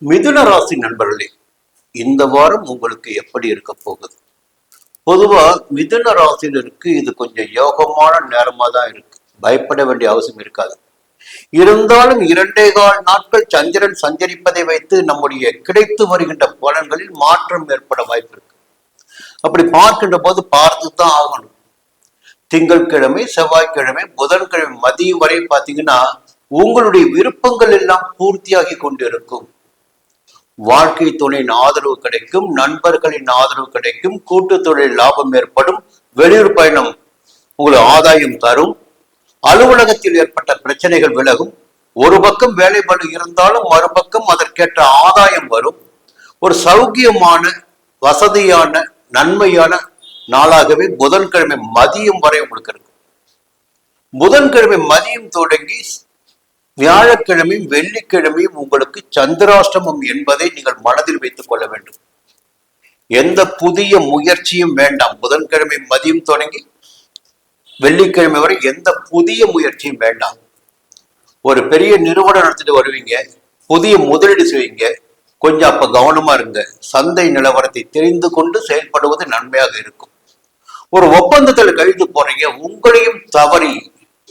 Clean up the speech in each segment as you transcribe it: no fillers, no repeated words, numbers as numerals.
மிதுன ராசி நண்பர்களே, இந்த வாரம் உங்களுக்கு எப்படி இருக்க போகுது? பொதுவா மிதுன ராசினருக்கு இது கொஞ்சம் யோகமான நேரமா தான் இருக்கு. பயப்பட வேண்டிய அவசியம் இருக்காது. இருந்தாலும் 2.25 நாட்கள் சந்திரன் சஞ்சரிப்பதை வைத்து நம்முடைய கிடைத்து வருகின்ற பலன்களில் மாற்றம் ஏற்பட வாய்ப்பு இருக்கு. அப்படி பார்க்கின்ற போது பார்த்து தான் ஆகணும். திங்கட்கிழமை, செவ்வாய்க்கிழமை, புதன்கிழமை மதியம் வரை பார்த்தீங்கன்னா உங்களுடைய விருப்பங்கள் எல்லாம் பூர்த்தியாகி கொண்டிருக்கும். வாழ்க்கை துணையின் ஆதரவு கிடைக்கும், நண்பர்களின் ஆதரவு கிடைக்கும், கூட்டு தொழில் லாபம் ஏற்படும், வெளியூர் பயணம் உங்களுக்கு ஆதாயம் தரும், அலுவலகத்தில் ஏற்பட்ட பிரச்சனைகள் விலகும். ஒரு பக்கம் வேலை பளு இருந்தாலும் மறுபக்கம் அதற்கேற்ற ஆதாயம் வரும். ஒரு சௌக்கியமான வசதியான நன்மையான நாளாகவே புதன்கிழமை மதியம் வரை உங்களுக்கு இருக்கும். புதன்கிழமை மதியம் தொடங்கி வியாழக்கிழமையும் வெள்ளிக்கிழமையும் உங்களுக்கு சந்திராஷ்டமம் என்பதை நீங்கள் மனதில் வைத்துக் கொள்ள வேண்டும். எந்த புதிய முயற்சியும் வேண்டாம். புதன்கிழமை மதியம் தொடங்கி வெள்ளிக்கிழமை வரை எந்த புதிய முயற்சியும் வேண்டாம். ஒரு பெரிய நிறுவனம் நடத்திட்டு வருவீங்க, புதிய முதலீடு செய்வீங்க, கொஞ்சம் அப்ப கவனமா இருங்க. சந்தை நிலவரத்தை தெரிந்து கொண்டு செயல்படுவது நன்மையாக இருக்கும். ஒரு ஒப்பந்தத்தில் கைது போறீங்க, உங்களையும் தவறி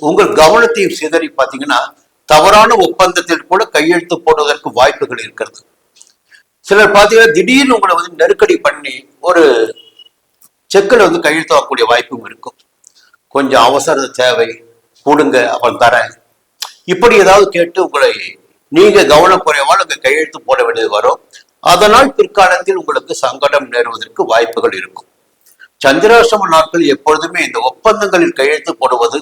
உங்கள் கவனத்தையும் சிதறி பார்த்தீங்கன்னா தவறான ஒப்பந்தத்தில் கூட கையெழுத்து போடுவதற்கு வாய்ப்புகள் இருக்கிறது. சிலர் பார்த்தீங்கன்னா திடீர்னு உங்களை நெருக்கடி பண்ணி ஒரு செக்கில் கையெழுத்து வாங்கக்கூடிய வாய்ப்பும் இருக்கும். கொஞ்சம் அவசர தேவை, கொடுங்க அப்புறம் தரேன், இப்படி ஏதாவது கேட்டு உங்களை நீங்க கவனக்குறைவால் அங்க கையெழுத்து போட வேண்டியது வரும். அதனால் பிற்காலத்தில் உங்களுக்கு சங்கடம் நேருவதற்கு வாய்ப்புகள் இருக்கும். சந்திராஷ்டம நாட்கள் எப்பொழுதுமே இந்த ஒப்பந்தங்களில் கையெழுத்து போடுவது,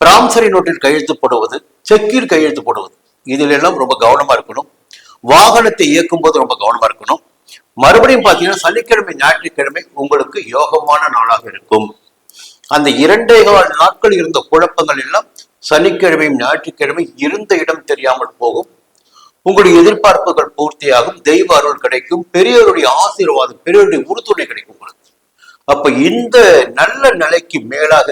பிராம்சரி நோட்டில் கையெழுத்து போடுவது, செக்கில் கையெழுத்து போடுவது, இதில் எல்லாம் ரொம்ப கவனமா இருக்கணும். வாகனத்தை இயக்கும் போது ரொம்ப கவனமா இருக்கணும். மறுபடியும் பார்த்தீங்கன்னா சனிக்கிழமை ஞாயிற்றுக்கிழமை உங்களுக்கு யோகமான நாளாக இருக்கும். அந்த 2.25 நாட்கள் இருந்த குழப்பங்கள் எல்லாம் சனிக்கிழமையும் ஞாயிற்றுக்கிழமை இருந்த இடம் தெரியாமல் போகும். உங்களுடைய எதிர்பார்ப்புகள் பூர்த்தியாகும், தெய்வ அருள் கிடைக்கும், பெரியவருடைய ஆசீர்வாதம், பெரியவருடைய உறுதுணை கிடைக்கும் உங்களுக்கு. அப்ப இந்த நல்ல நிலைக்கு மேலாக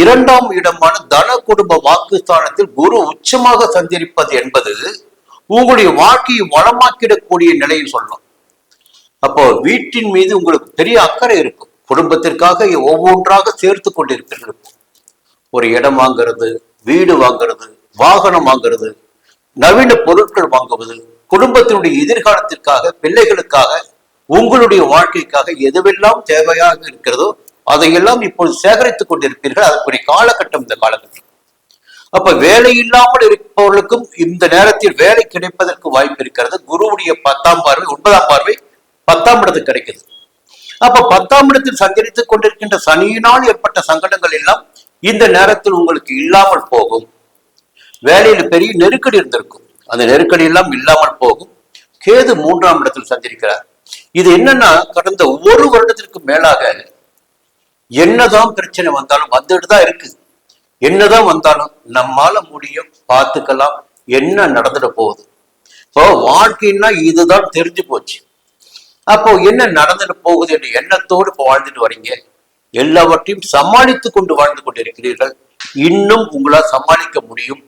2ஆம் இடமான தன குடும்ப வாக்குஸ்தானத்தில் குரு உச்சமாக சஞ்சரிப்பது என்பது உங்களுடைய வாழ்க்கையை வளமாக்கிடக்கூடிய நிலையில் சொல்லலாம். அப்போ வீட்டின் மீது உங்களுக்கு பெரிய அக்கறை இருக்கும். குடும்பத்திற்காக ஒவ்வொன்றாக சேர்த்து கொண்டிருப்பீர்கள். ஒரு இடம் வாங்கிறது, வீடு வாங்கிறது, வாகனம் வாங்கிறது, நவீன பொருட்கள் வாங்குவது, குடும்பத்தினுடைய எதிர்காலத்திற்காக, பிள்ளைகளுக்காக, உங்களுடைய வாழ்க்கைக்காக எதுவெல்லாம் தேவையாக இருக்கிறதோ அதையெல்லாம் இப்போது சேகரித்துக் கொண்டிருப்பீர்கள். அதற்குரிய காலகட்டம் இந்த காலகட்டம். அப்ப வேலை இல்லாமல் இருப்பவர்களுக்கும் இந்த நேரத்தில் வேலை கிடைப்பதற்கு வாய்ப்பு இருக்கிறது. குருவுடைய 10ஆம் பார்வை, 9ஆம் பார்வை 10ஆம் இடத்துக்கு கிடைக்குது. அப்ப 10ஆம் இடத்தில் சஞ்சரித்துக் கொண்டிருக்கின்ற சனியினால் ஏற்பட்ட சங்கடங்கள் எல்லாம் இந்த நேரத்தில் உங்களுக்கு இல்லாமல் போகும். வேலையில பெரிய நெருக்கடி இருந்திருக்கும், அந்த நெருக்கடி எல்லாம் இல்லாமல் போகும். கேது 3ஆம் இடத்தில் சஞ்சரிக்கிறார். இது என்னன்னா கடந்த ஒரு வருடத்திற்கு மேலாக என்னதான் பிரச்சனை வந்தாலும் வந்துட்டு தான் இருக்கு. என்னதான் வந்தாலும் நம்மால முடியும், பார்த்துக்கலாம், என்ன நடந்துட போகுது. இப்போ வாழ்க்கைன்னா இதுதான் தெரிஞ்சு போச்சு. அப்போ என்ன நடந்துட்டு போகுது என்ற எண்ணத்தோடு இப்போ வாழ்ந்துட்டு வரீங்க. எல்லாவற்றையும் சமாளித்து கொண்டு வாழ்ந்து கொண்டிருக்கிறீர்கள். இன்னும் உங்களால் சமாளிக்க முடியும்.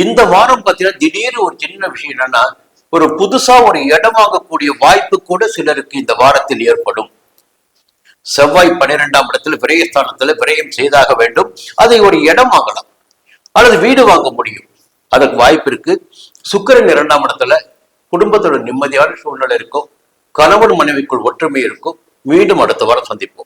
இந்த வாரம் பார்த்தீங்கன்னா திடீர்னு ஒரு சின்ன விஷயம் என்னன்னா, ஒரு புதுசா ஒரு இடம் வாங்கக்கூடிய வாய்ப்பு கூட சிலருக்கு இந்த வாரத்தில் ஏற்படும். செவ்வாய் 12ஆம் இடத்துல விரயஸ்தானத்துல விரயம் செய்தாக வேண்டும். அதை ஒரு இடம் வாங்கலாம் அல்லது வீடு வாங்க முடியும், அதற்கு வாய்ப்பு இருக்கு. சுக்கிரன் 2ஆம் இடத்துல குடும்பத்தோட நிம்மதியான சூழ்நிலை இருக்கும். கணவன் மனைவிக்குள் ஒற்றுமை இருக்கும். மீண்டும் அடுத்த வாரம் சந்திப்போம்.